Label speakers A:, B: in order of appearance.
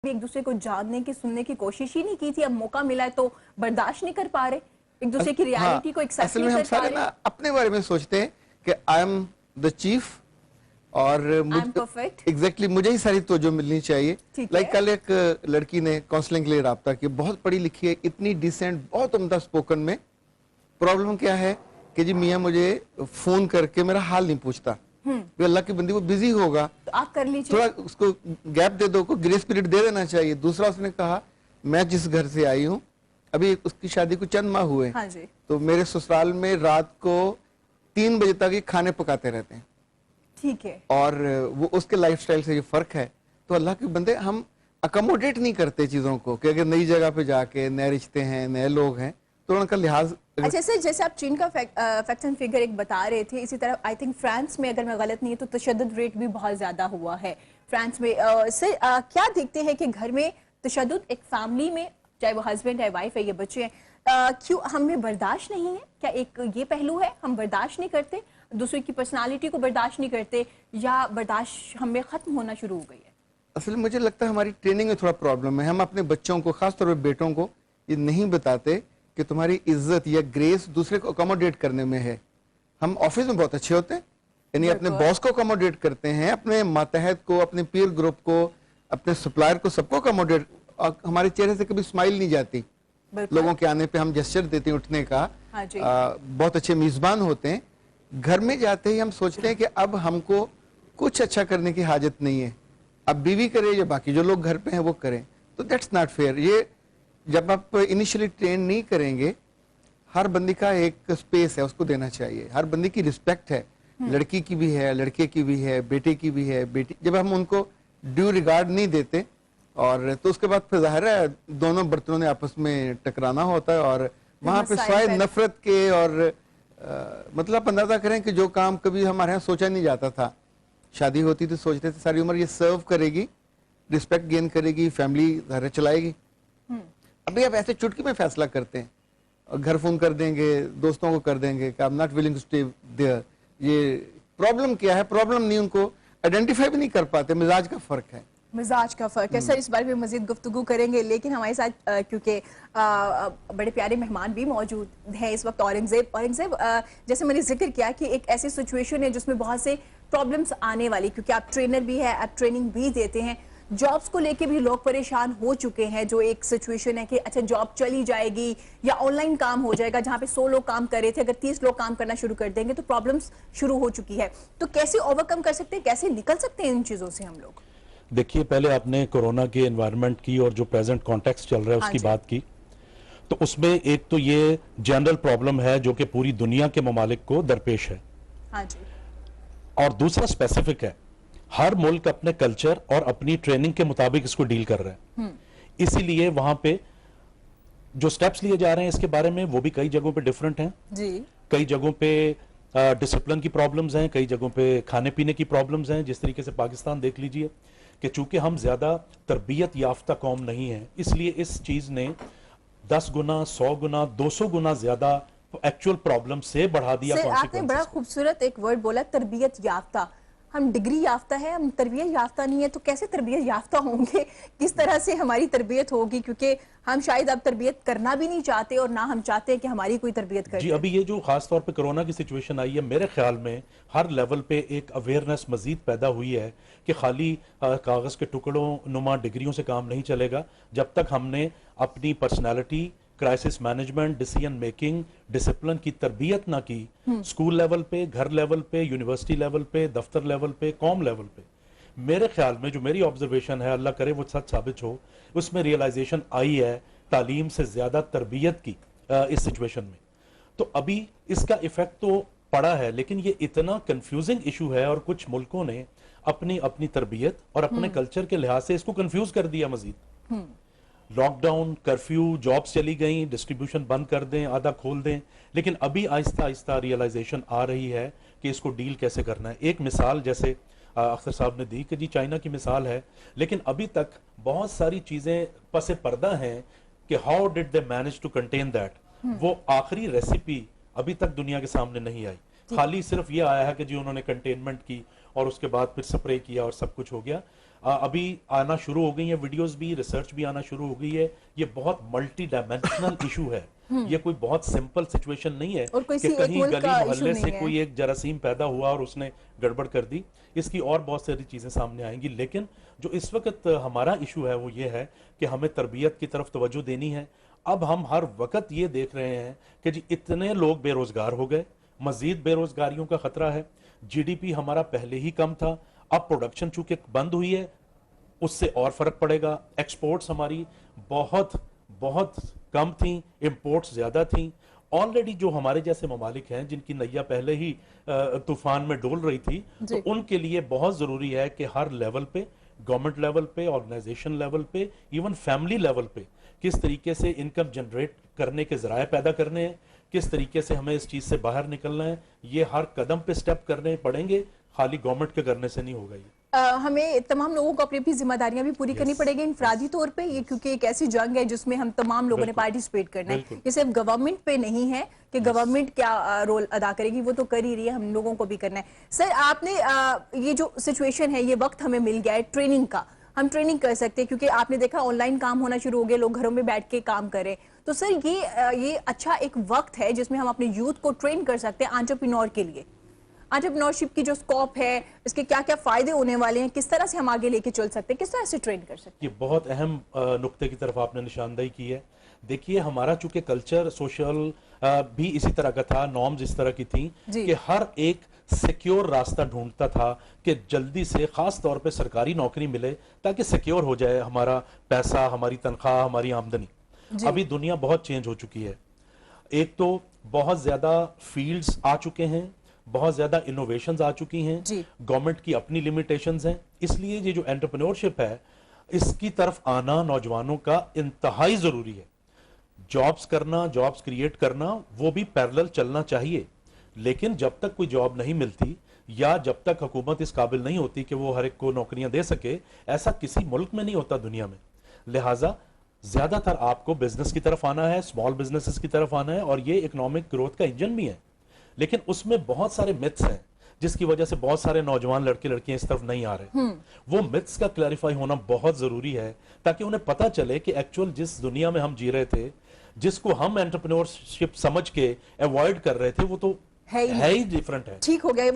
A: एक दूसरे को जानने की सुनने की कोशिश ही नहीं की थी। अब मौका मिला है तो बर्दाश्त नहीं कर पा रहे, एक दूसरे की रियलिटी को एक्सेप्ट
B: असल
A: नहीं
B: में हम
A: कर पा
B: सारे ना
A: रहे।
B: अपने बारे में सोचते हैं कि आई एम द चीफ और
A: आई एम परफेक्ट।
B: एग्जैक्टली मुझे ही सारी तवज्जो मिलनी चाहिए। लाइक कल एक लड़की ने काउंसलिंग के लिए राब्ता किया, बहुत पढ़ी लिखी है, इतनी डिसेंट, बहुत उम्दा स्पोकन में। प्रॉब्लम क्या है कि जी मियाँ मुझे फोन करके मेरा हाल नहीं पूछता। अल्लाह की बंदी, वो बिजी होगा
A: तो आप कर लीजिए,
B: थोड़ा उसको गैप दे दो, को ग्रेस पीरियड दे देना चाहिए। दूसरा उसने कहा मैं जिस घर से आई हूँ, अभी उसकी शादी को चंद माह हुए,
A: हाँ जी,
B: तो मेरे ससुराल में रात को 3 बजे तक ये खाने पकाते रहते हैं।
A: ठीक है, और
B: वो उसके लाइफस्टाइल से ये फर्क है। तो अल्लाह के बंदे, हम अकोमोडेट नहीं करते चीजों को कि अगर नई जगह पे जाके नए रिश्ते हैं, नए लोग हैं, तो उनका लिहाज।
A: अच्छा सर, जैसे आप चीन का फैक्ट एंड फिगर एक बता रहे थे, इसी तरह आई थिंक फ्रांस में, अगर मैं गलत नहीं है, तो तशद्दुद रेट भी बहुत ज्यादा हुआ है फ्रांस में। सर क्या देखते हैं कि घर में तशद्दुद, एक फैमिली में, चाहे वो हस्बैंड है, वाइफ है, ये बच्चे हैं, क्यों हमें बर्दाश्त नहीं है? क्या एक ये पहलू है, हम बर्दाश्त नहीं करते, दूसरे की पर्सनालिटी को बर्दाश्त नहीं करते, या बर्दाश्त हमें खत्म होना शुरू हो गई है?
B: असल में मुझे लगता है हमारी ट्रेनिंग में थोड़ा प्रॉब्लम है। हम अपने बच्चों को, खासतौर पर बेटों को, ये नहीं बताते कि तुम्हारी इज्जत या ग्रेस दूसरे को अकोमोडेट करने में है। हम ऑफिस में बहुत अच्छे होते हैं, यानी अपने बॉस को अकोमोडेट करते हैं, अपने मातहत को, अपने पीर ग्रुप को, अपने सप्लायर को, सबको अकोमोडेट। हमारे चेहरे से कभी स्माइल नहीं जाती। लोगों के आने पे हम जेस्चर देते हैं उठने का।
A: हाँ जी।
B: बहुत अच्छे मेजबान होते हैं। घर में जाते ही हम सोचते हैं कि अब हमको कुछ अच्छा करने की हाजत नहीं है, अब बीवी करे या बाकी जो लोग घर पे हैं वो करें। तो दैट्स नॉट फेयर। ये जब आप इनिशियली ट्रेन नहीं करेंगे, हर बंदी का एक स्पेस है, उसको देना चाहिए। हर बंदी की रिस्पेक्ट है, लड़की की भी है, लड़के की भी है, बेटे की भी है, बेटी। जब हम उनको ड्यू रिगार्ड नहीं देते, और तो उसके बाद फिर जाहिर है दोनों बर्तनों ने आपस में टकराना होता है, और वहां पे शायद नफरत के और मतलब अंदाजा करें कि जो काम कभी हमारे यहाँ सोचा नहीं जाता था, शादी होती तो सोचते थे सारी उम्र ये सर्व करेगी, रिस्पेक्ट गेन करेगी, फैमिली घर चलाएगी। अभी आप ऐसे चुटकी में फैसला करते हैं, और घर फोन कर देंगे, दोस्तों को कर देंगे कि I am not willing to stay there. ये प्रॉब्लम क्या है? प्रॉब्लम नहीं, उनको आइडेंटिफाई भी नहीं कर पाते। मिजाज का फर्क है,
A: मिजाज का फर्क है। सर इस बारे में मजीद गुफ्तगू करेंगे, लेकिन हमारे साथ क्योंकि बड़े प्यारे मेहमान भी मौजूद हैं इस वक्त। औरंगजेब, जैसे मैंने जिक्र किया कि एक ऐसी सिचुएशन है जिसमें बहुत से प्रॉब्लम्स आने वाली, क्योंकि आप ट्रेनर भी है, आप ट्रेनिंग भी देते हैं, जॉब्स को लेके भी लोग परेशान हो चुके हैं। जो एक सिचुएशन है कि अच्छा जॉब चली जाएगी या ऑनलाइन काम हो जाएगा, जहां पे 100 लोग काम कर रहे थे, अगर 30 लोग काम करना शुरू कर देंगे तो प्रॉब्लम्स शुरू हो चुकी है। तो कैसे ओवरकम कर सकते हैं, कैसे निकल सकते हैं इन चीजों से हम लोग?
C: देखिए, पहले आपने कोरोना के एनवायरनमेंट की और जो प्रेजेंट कॉन्टेक्स्ट चल रहा है उसकी बात की, तो उसमें एक तो ये जनरल प्रॉब्लम है जो कि पूरी दुनिया के ममालिक को दरपेश है।
A: हाँ जी।
C: और दूसरा स्पेसिफिक है, हर मुल्क अपने कल्चर और अपनी ट्रेनिंग के मुताबिक इसको डील कर रहा है। इसीलिए वहां पे जो स्टेप्स लिए जा रहे हैं इसके बारे में, वो भी कई जगहों पे डिफरेंट हैं जी। कई जगहों पे डिसिप्लिन की प्रॉब्लम्स हैं, कई जगहों पे खाने पीने की प्रॉब्लम्स हैं। जिस तरीके से पाकिस्तान देख लीजिए कि चूंकि हम ज्यादा तरबियत याफ्ता कौम नहीं है, इसलिए इस चीज ने 10 गुना, 100 गुना, 200 गुना ज्यादा एक्चुअल प्रॉब्लम से बढ़ा दिया।
A: सर आपने बड़ा खूबसूरत एक वर्ड बोला, तरबियत याफ्ता। हम डिग्री याफ्ता है, हम तरबियत याफ्ता नहीं है, तो कैसे तरबियत याफ्ता होंगे? किस तरह से हमारी तरबियत होगी? क्योंकि हम शायद अब तरबियत करना भी नहीं चाहते, और ना हम चाहते हैं कि हमारी कोई तरबियत करे।
C: जी, अभी ये जो खास तौर पे कोरोना की सिचुएशन आई है, मेरे ख्याल में हर लेवल पे एक अवेयरनेस मजीद पैदा हुई है कि खाली कागज के टुकड़ों नुमा डिग्रियों से काम नहीं चलेगा। जब तक हमने अपनी personality, crisis management, decision making, discipline की तरबियत ना की, स्कूल लेवल पे, घर लेवल पे, यूनिवर्सिटी लेवल पे, दफ्तर लेवल पे, कौम लेवल पे, मेरे ख्याल में जो मेरी ऑब्जर्वेशन है, अल्लाह करे वो सच साबित हो, उसमें रियलाइजेशन आई है तालीम से ज्यादा तरबियत की इस सिचुएशन में। तो अभी इसका इफेक्ट तो पड़ा है, लेकिन ये इतना कंफ्यूजिंग इशू है, और कुछ मुल्कों ने अपनी अपनी तरबियत और अपने कल्चर के लिहाज से इसको कंफ्यूज कर दिया मजीद। लॉकडाउन, कर्फ्यू, जॉब्स चली गई, डिस्ट्रीब्यूशन बंद कर दें, आधा खोल दें, लेकिन अभी आहिस्ता आहिस्ता रियलाइजेशन आ रही है कि इसको डील कैसे करना है। एक मिसाल जैसे अख्तर साहब ने दी कि जी चाइना की मिसाल है, लेकिन अभी तक बहुत सारी चीजें पसे पर्दा हैं कि how did they manage to contain that. वो आखिरी रेसिपी अभी तक दुनिया के सामने नहीं आई। खाली सिर्फ ये आया है कि जी उन्होंने कंटेनमेंट की और उसके बाद फिर स्प्रे किया और सब कुछ हो गया। अभी आना शुरू हो गई है, वीडियोस भी, रिसर्च भी आना शुरू हो गई है। ये बहुत मल्टी डायमेंशनल इशू है, ये कोई बहुत सिंपल सिचुएशन नहीं है
A: और
C: कि
A: किसी एक
C: कहीं
A: मुल्क
C: गली
A: का issue
C: मोहल्ले से
A: नहीं है।
C: कोई एक जरासीम पैदा हुआ और उसने गड़बड़ कर दी। इसकी और बहुत सारी चीजें सामने आएंगी, लेकिन जो इस वक्त हमारा इशू है वो ये है कि हमें तरबियत की तरफ तवज्जो देनी है। अब हम हर वक्त ये देख रहे हैं कि जी इतने लोग बेरोजगार हो गए, मजीद बेरोजगारियों का खतरा है। जीडीपी हमारा पहले ही कम था, अब प्रोडक्शन चूंकि बंद हुई है उससे और फर्क पड़ेगा। एक्सपोर्ट्स हमारी बहुत बहुत कम थी, इंपोर्ट्स ज्यादा थी। ऑलरेडी जो हमारे जैसे ममालिक हैं जिनकी नैया पहले ही तूफान में डोल रही थी, तो उनके लिए बहुत जरूरी है कि हर लेवल पे, गवर्नमेंट लेवल पे, ऑर्गेनाइजेशन लेवल पे, इवन फैमिली लेवल पे किस तरीके से इनकम जनरेट करने के जराए पैदा करने हैं, किस तरीके से हमें इस चीज से बाहर निकलना है, ये हर कदम पे स्टेप करने पड़ेंगे, खाली गवर्नमेंट के करने से नहीं होगा ये।
A: हमें तमाम लोगों को अपनी अपनी जिम्मेदारियां भी पूरी करनी पड़ेगी इनफरादी तौर पे, ये क्योंकि एक ऐसी जंग है जिसमें हम तमाम लोगों ने पार्टिसिपेट करना है। ये सिर्फ गवर्नमेंट पे नहीं है कि गवर्नमेंट क्या रोल अदा करेगी, वो तो कर ही रही है, हम लोगों को भी करना है। सर आपने ये जो सिचुएशन है, ये वक्त हमें मिल गया है ट्रेनिंग का, हम ट्रेनिंग कर सकते हैं क्योंकि आपने देखा ऑनलाइन काम होना शुरू हो गया, लोग घरों में बैठ के काम करें। तो सर ये अच्छा एक वक्त है जिसमें हम अपने यूथ को ट्रेन कर सकते हैं एंटरप्रेन्योर के लिए। एंटरप्रेन्योरशिप की जो स्कोप है, इसके क्या क्या फायदे होने वाले हैं, किस तरह से हम आगे लेके चल सकते हैं, किस तरह से ट्रेन कर सकते हैं?
C: ये बहुत अहम नुक्ते की तरफ आपने निशानदेही की है। देखिए हमारा चूंकि कल्चर सोशल भी इसी तरह का था, नॉर्म्स इस तरह की थी कि हर एक सिक्योर रास्ता ढूंढता था कि जल्दी से खास तौर पे सरकारी नौकरी मिले ताकि सिक्योर हो जाए हमारा पैसा, हमारी तनख्वाह, हमारी आमदनी। अभी दुनिया बहुत चेंज हो चुकी है। एक तो बहुत ज्यादा फील्ड्स आ चुके हैं, बहुत ज्यादा इनोवेशंस आ चुकी हैं, गवर्नमेंट की अपनी लिमिटेशंस हैं, इसलिए ये जो एंटरप्रेन्योरशिप है इसकी तरफ आना नौजवानों का इंतहाई जरूरी है। जॉब्स करना, जॉब्स क्रिएट करना, वो भी पैरेलल चलना चाहिए, लेकिन जब तक कोई जॉब नहीं मिलती या जब तक हुकूमत इस काबिल नहीं होती कि वो हर एक को नौकरियां दे सके, ऐसा किसी मुल्क में नहीं होता दुनिया में। लिहाजा ज्यादातर आपको बिजनेस की तरफ आना है, स्मॉल बिजनेसेस की तरफ आना है, और ये इकोनॉमिक ग्रोथ का इंजन भी है। लेकिन उसमें बहुत सारे मिथ्स हैं जिसकी वजह से बहुत सारे नौजवान लड़के लड़कियां इस तरफ नहीं आ रहे। वो मिथ्स का क्लैरिफाई होना बहुत जरूरी है ताकि उन्हें पता चले कि एक्चुअल जिस दुनिया में हम जी रहे थे, जिसको हम एंटरप्रेन्योरशिप समझ के अवॉइड कर रहे थे, वो तो है ही डिफरेंट है।
A: ठीक हो गया।